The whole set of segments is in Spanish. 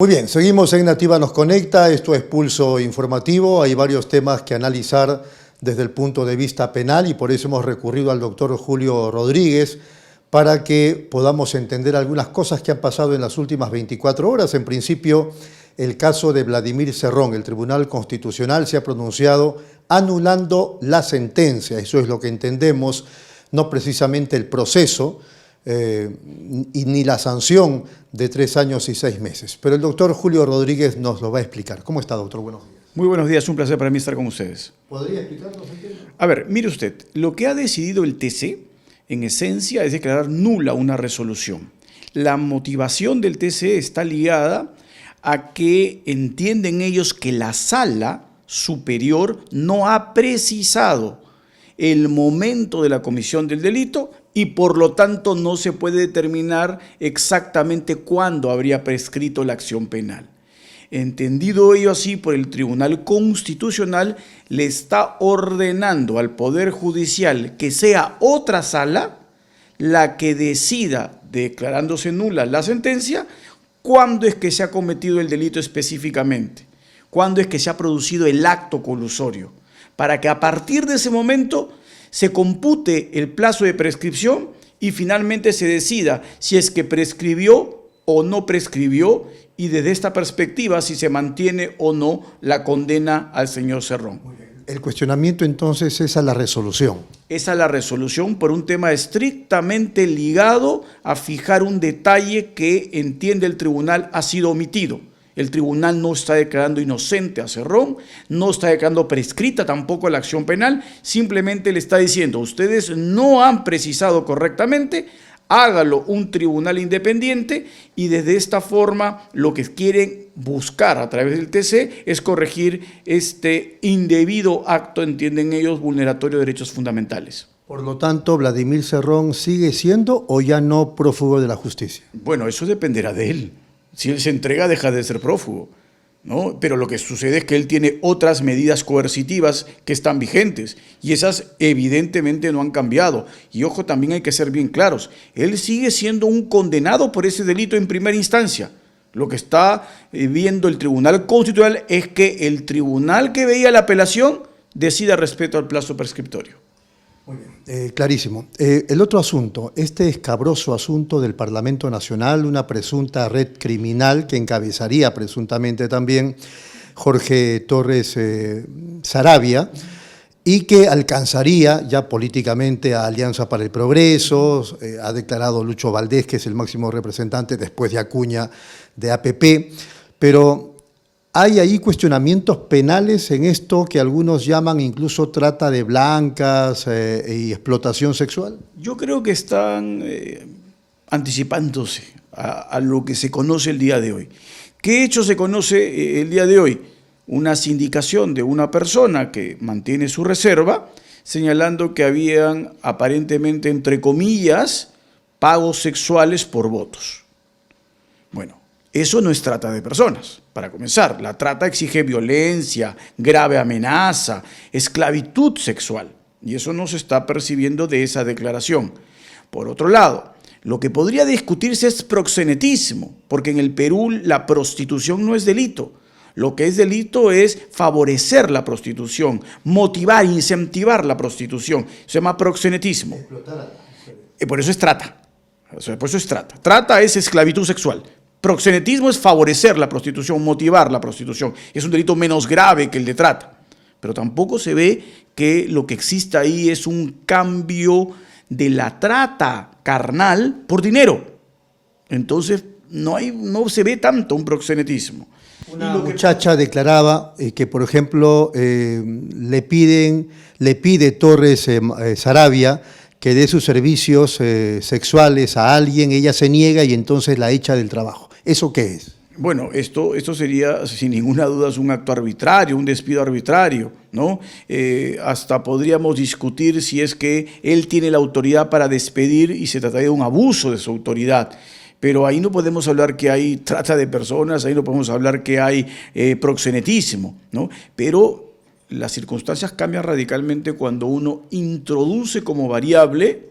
Muy bien, seguimos en Nativa Nos Conecta, esto es Pulso Informativo, hay varios temas que analizar desde el punto de vista penal y por eso hemos recurrido al doctor Julio Rodríguez para que podamos entender algunas cosas que han pasado en las últimas 24 horas. En principio, el caso de Vladimir Cerrón, el Tribunal Constitucional se ha pronunciado anulando la sentencia, eso es lo que entendemos, no precisamente el proceso, y ni la sanción de 3 años y 6 meses. Pero el doctor Julio Rodríguez nos lo va a explicar. ¿Cómo está, doctor? Buenos días. Muy buenos días, un placer para mí estar con ustedes. ¿Podría explicarnos? A ver, mire usted, lo que ha decidido el TC, en esencia, es declarar nula una resolución. La motivación del TC está ligada a que entienden ellos que la Sala Superior no ha precisado el momento de la comisión del delito y por lo tanto no se puede determinar exactamente cuándo habría prescrito la acción penal. Entendido ello así por el Tribunal Constitucional, le está ordenando al Poder Judicial que sea otra sala la que decida, declarándose nula la sentencia, cuándo es que se ha cometido el delito específicamente, cuándo es que se ha producido el acto colusorio, para que a partir de ese momento se compute el plazo de prescripción y finalmente se decida si es que prescribió o no prescribió y desde esta perspectiva si se mantiene o no la condena al señor Cerrón. El cuestionamiento entonces es a la resolución. Es a la resolución por un tema estrictamente ligado a fijar un detalle que entiende el tribunal ha sido omitido. El tribunal no está declarando inocente a Cerrón, no está declarando prescrita tampoco la acción penal, simplemente le está diciendo, ustedes no han precisado correctamente, hágalo un tribunal independiente y desde esta forma lo que quieren buscar a través del TC es corregir este indebido acto, entienden ellos, vulneratorio de derechos fundamentales. Por lo tanto, ¿Vladimir Cerrón sigue siendo o ya no prófugo de la justicia? Bueno, eso dependerá de él. Si él se entrega, deja de ser prófugo, ¿no? Pero lo que sucede es que él tiene otras medidas coercitivas que están vigentes y esas evidentemente no han cambiado. Y ojo, también hay que ser bien claros, él sigue siendo un condenado por ese delito en primera instancia. Lo que está viendo el Tribunal Constitucional es que el tribunal que veía la apelación decida respecto al plazo prescriptorio. Muy bien. Clarísimo. El otro asunto, este escabroso asunto del Parlamento Nacional, una presunta red criminal que encabezaría presuntamente también Jorge Torres Saravia y que alcanzaría ya políticamente a Alianza para el Progreso, ha declarado Lucho Valdés, que es el máximo representante después de Acuña de APP, pero ¿hay ahí cuestionamientos penales en esto que algunos llaman incluso trata de blancas y explotación sexual? Yo creo que están anticipándose a lo que se conoce el día de hoy. ¿Qué hecho se conoce el día de hoy? Una sindicación de una persona que mantiene su reserva, señalando que habían aparentemente, entre comillas, pagos sexuales por votos. Bueno, eso no es trata de personas, para comenzar. La trata exige violencia, grave amenaza, esclavitud sexual. Y eso no se está percibiendo de esa declaración. Por otro lado, lo que podría discutirse es proxenetismo, porque en el Perú la prostitución no es delito. Lo que es delito es favorecer la prostitución, motivar, incentivar la prostitución. Se llama proxenetismo. Por eso es trata. Por eso es trata. Trata es esclavitud sexual. Proxenetismo es favorecer la prostitución, motivar la prostitución. Es un delito menos grave que el de trata. Pero tampoco se ve que lo que existe ahí es un cambio de la trata carnal por dinero. Entonces no se ve tanto un proxenetismo. Una muchacha declaraba que, por ejemplo, le pide Torres Saravia que dé sus servicios sexuales a alguien, ella se niega y entonces la echa del trabajo. ¿Eso qué es? Bueno, esto sería sin ninguna duda un acto arbitrario, un despido arbitrario, ¿no? Hasta podríamos discutir si es que él tiene la autoridad para despedir y se trata de un abuso de su autoridad. Pero ahí no podemos hablar que hay trata de personas, ahí no podemos hablar que hay proxenetismo, ¿no? Pero las circunstancias cambian radicalmente cuando uno introduce como variable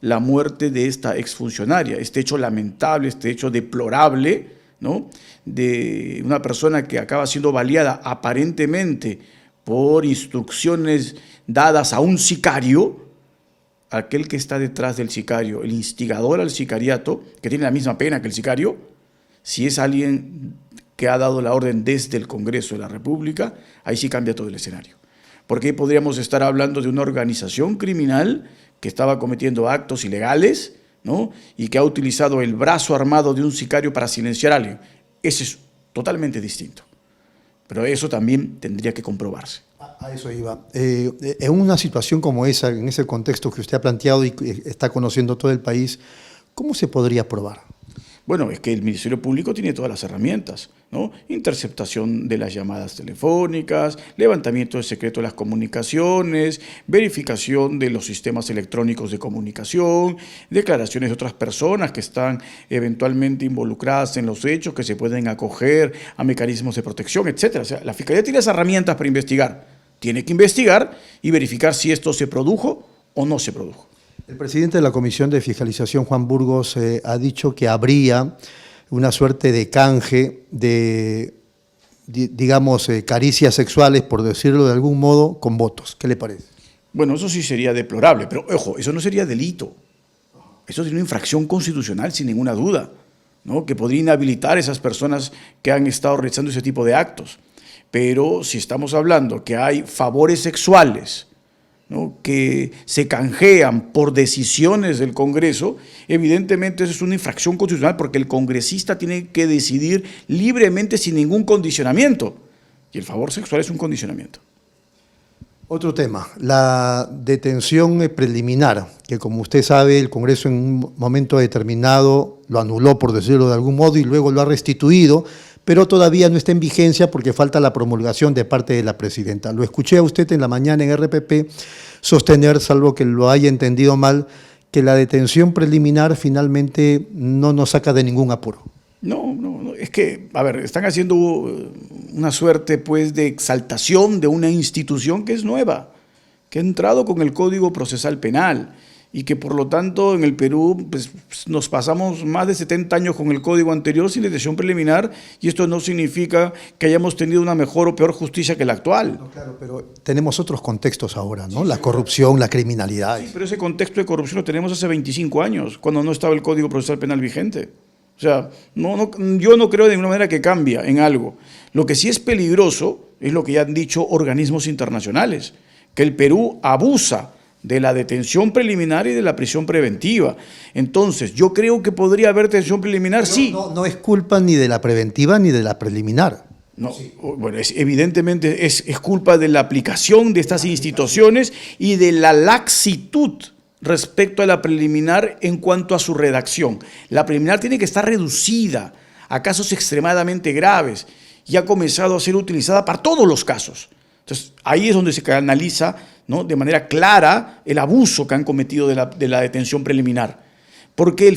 la muerte de esta exfuncionaria, este hecho lamentable, este hecho deplorable, ¿no?, de una persona que acaba siendo baleada aparentemente por instrucciones dadas a un sicario, aquel que está detrás del sicario, el instigador al sicariato, que tiene la misma pena que el sicario, si es alguien que ha dado la orden desde el Congreso de la República, ahí sí cambia todo el escenario. Porque podríamos estar hablando de una organización criminal que estaba cometiendo actos ilegales, ¿no?, y que ha utilizado el brazo armado de un sicario para silenciar a alguien. Ese es totalmente distinto. Pero eso también tendría que comprobarse. A eso iba. En una situación como esa, en ese contexto que usted ha planteado y que está conociendo todo el país, ¿cómo se podría probar? Bueno, es que el Ministerio Público tiene todas las herramientas, ¿no? Interceptación de las llamadas telefónicas, levantamiento del secreto de las comunicaciones, verificación de los sistemas electrónicos de comunicación, declaraciones de otras personas que están eventualmente involucradas en los hechos, que se pueden acoger a mecanismos de protección, etc. O sea, la Fiscalía tiene las herramientas para investigar. Tiene que investigar y verificar si esto se produjo o no se produjo. El presidente de la Comisión de Fiscalización, Juan Burgos, ha dicho que habría una suerte de canje de, digamos, caricias sexuales, por decirlo de algún modo, con votos. ¿Qué le parece? Bueno, eso sí sería deplorable, pero ojo, eso no sería delito. Eso sería una infracción constitucional sin ninguna duda, ¿no?, que podría inhabilitar a esas personas que han estado realizando ese tipo de actos. Pero si estamos hablando que hay favores sexuales, ¿no?, que se canjean por decisiones del Congreso, evidentemente eso es una infracción constitucional porque el congresista tiene que decidir libremente sin ningún condicionamiento. Y el favor sexual es un condicionamiento. Otro tema, la detención preliminar, que como usted sabe el Congreso en un momento determinado lo anuló, por decirlo de algún modo, y luego lo ha restituido, pero todavía no está en vigencia porque falta la promulgación de parte de la presidenta. Lo escuché a usted en la mañana en RPP sostener, salvo que lo haya entendido mal, que la detención preliminar finalmente no nos saca de ningún apuro. No, es que, a ver, están haciendo una suerte pues de exaltación de una institución que es nueva, que ha entrado con el Código Procesal Penal y que por lo tanto en el Perú pues, nos pasamos más de 70 años con el código anterior sin detención preliminar, y esto no significa que hayamos tenido una mejor o peor justicia que la actual. No, claro, pero tenemos otros contextos ahora, ¿no? Sí, la corrupción, la criminalidad. Sí, pero ese contexto de corrupción lo tenemos hace 25 años, cuando no estaba el Código Procesal Penal vigente. O sea, yo no creo de ninguna manera que cambia en algo. Lo que sí es peligroso es lo que ya han dicho organismos internacionales, que el Perú abusa de la detención preliminar y de la prisión preventiva. Entonces, yo creo que podría haber detención preliminar, pero sí. No es culpa ni de la preventiva ni de la preliminar. No, sí. Bueno, evidentemente es culpa de la aplicación de estas instituciones y de la laxitud respecto a la preliminar en cuanto a su redacción. La preliminar tiene que estar reducida a casos extremadamente graves y ha comenzado a ser utilizada para todos los casos. Entonces, ahí es donde se analiza, ¿no?, de manera clara el abuso que han cometido de la detención preliminar. Porque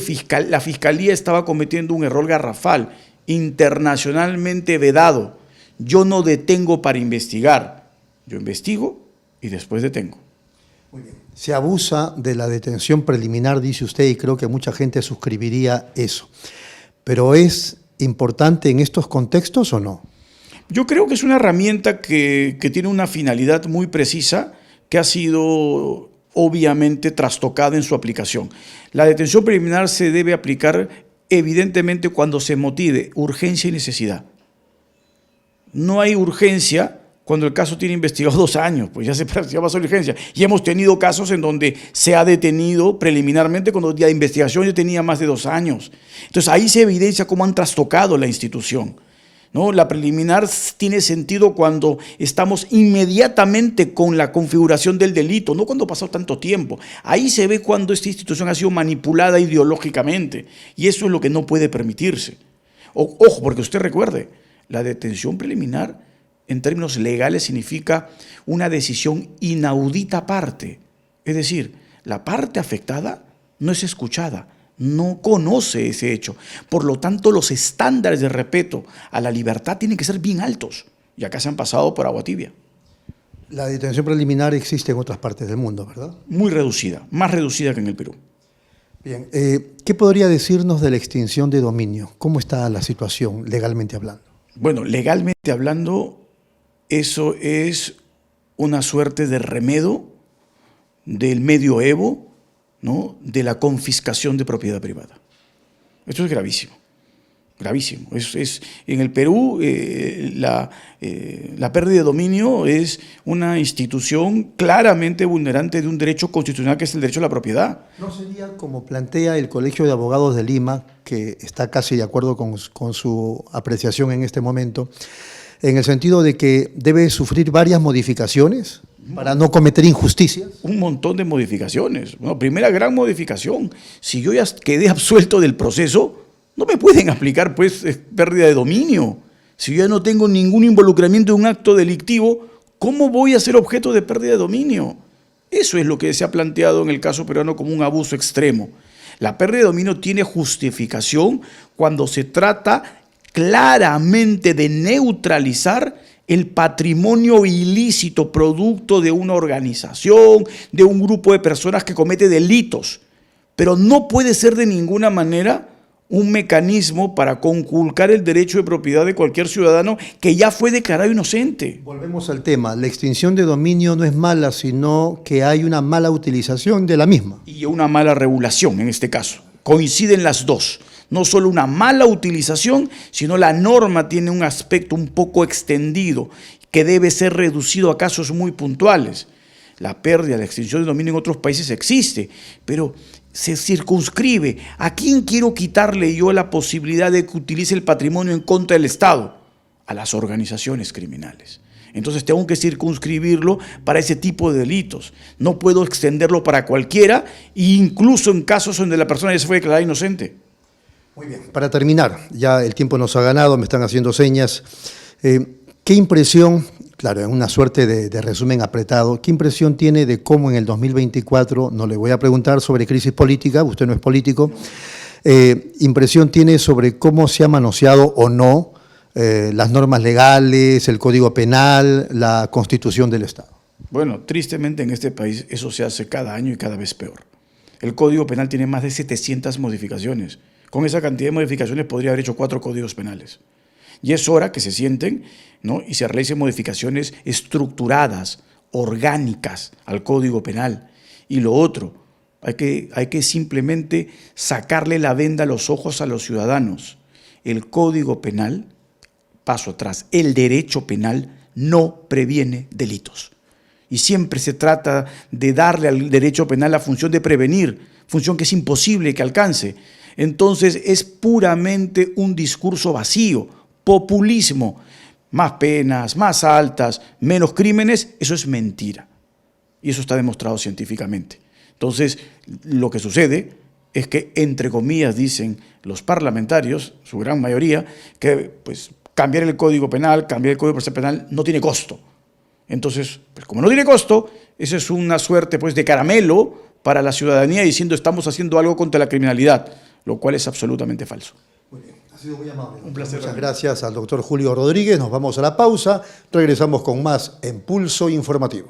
la Fiscalía estaba cometiendo un error garrafal, internacionalmente vedado. Yo no detengo para investigar, yo investigo y después detengo. Muy bien. Se abusa de la detención preliminar, dice usted, y creo que mucha gente suscribiría eso. ¿Pero es importante en estos contextos o no? Yo creo que es una herramienta que tiene una finalidad muy precisa, que ha sido obviamente trastocada en su aplicación. La detención preliminar se debe aplicar evidentemente cuando se motive urgencia y necesidad. No hay urgencia cuando el caso tiene investigado 2 años, pues ya pasó la urgencia. Y hemos tenido casos en donde se ha detenido preliminarmente cuando la investigación ya tenía más de 2 años. Entonces ahí se evidencia cómo han trastocado la institución, ¿no? La preliminar tiene sentido cuando estamos inmediatamente con la configuración del delito, no cuando ha pasado tanto tiempo. Ahí se ve cuando esta institución ha sido manipulada ideológicamente, y eso es lo que no puede permitirse. Ojo, porque usted recuerde, la detención preliminar en términos legales significa una decisión inaudita aparte. Es decir, la parte afectada no es escuchada, no conoce ese hecho. Por lo tanto, los estándares de respeto a la libertad tienen que ser bien altos. Y acá se han pasado por agua tibia. La detención preliminar existe en otras partes del mundo, ¿verdad? Muy reducida, más reducida que en el Perú. Bien, ¿qué podría decirnos de la extinción de dominio? ¿Cómo está la situación legalmente hablando? Bueno, legalmente hablando, eso es una suerte de remedio del medioevo, ¿no?, de la confiscación de propiedad privada. Esto es gravísimo, gravísimo. En el Perú la pérdida de dominio es una institución claramente vulnerante de un derecho constitucional que es el derecho a la propiedad. ¿No sería como plantea el Colegio de Abogados de Lima, que está casi de acuerdo con su apreciación en este momento, en el sentido de que debe sufrir varias modificaciones para no cometer injusticias? Un montón de modificaciones. Bueno, primera gran modificación, si yo ya quedé absuelto del proceso, no me pueden aplicar pues pérdida de dominio. Si yo ya no tengo ningún involucramiento en un acto delictivo, ¿cómo voy a ser objeto de pérdida de dominio? Eso es lo que se ha planteado en el caso peruano como un abuso extremo. La pérdida de dominio tiene justificación cuando se trata claramente de neutralizar el patrimonio ilícito producto de una organización, de un grupo de personas que comete delitos. Pero no puede ser de ninguna manera un mecanismo para conculcar el derecho de propiedad de cualquier ciudadano que ya fue declarado inocente. Volvemos al tema. La extinción de dominio no es mala, sino que hay una mala utilización de la misma. Y una mala regulación en este caso. Coinciden las dos. No solo una mala utilización, sino la norma tiene un aspecto un poco extendido que debe ser reducido a casos muy puntuales. La pérdida, la extinción de dominio en otros países existe, pero se circunscribe. ¿A quién quiero quitarle yo la posibilidad de que utilice el patrimonio en contra del Estado? A las organizaciones criminales. Entonces tengo que circunscribirlo para ese tipo de delitos. No puedo extenderlo para cualquiera, incluso en casos donde la persona ya se fue declarada inocente. Muy bien. Para terminar, ya el tiempo nos ha ganado, me están haciendo señas. ¿Qué impresión, claro, en una suerte de resumen apretado, qué impresión tiene de cómo en el 2024, no le voy a preguntar sobre crisis política, usted no es político, impresión tiene sobre cómo se ha manoseado o no las normas legales, el Código Penal, la Constitución del Estado? Bueno, tristemente en este país eso se hace cada año y cada vez peor. El Código Penal tiene más de 700 modificaciones. Con esa cantidad de modificaciones podría haber hecho 4 códigos penales. Y es hora que se sienten, ¿no?, y se realicen modificaciones estructuradas, orgánicas al Código Penal. Y lo otro, hay que simplemente sacarle la venda a los ojos a los ciudadanos. El Código Penal, paso atrás, el derecho penal no previene delitos. Y siempre se trata de darle al derecho penal la función de prevenir, función que es imposible que alcance. Entonces es puramente un discurso vacío, populismo. Más penas, más altas, menos crímenes, eso es mentira. Y eso está demostrado científicamente. Entonces, lo que sucede es que, entre comillas, dicen los parlamentarios, su gran mayoría, que pues, cambiar el Código Penal, cambiar el Código Procesal Penal no tiene costo. Entonces, pues, como no tiene costo, eso es una suerte pues, de caramelo para la ciudadanía diciendo estamos haciendo algo contra la criminalidad, lo cual es absolutamente falso. Muy bien, ha sido muy amable. Un placer. Muchas gracias al doctor Julio Rodríguez. Nos vamos a la pausa. Regresamos con más en Pulso Informativo.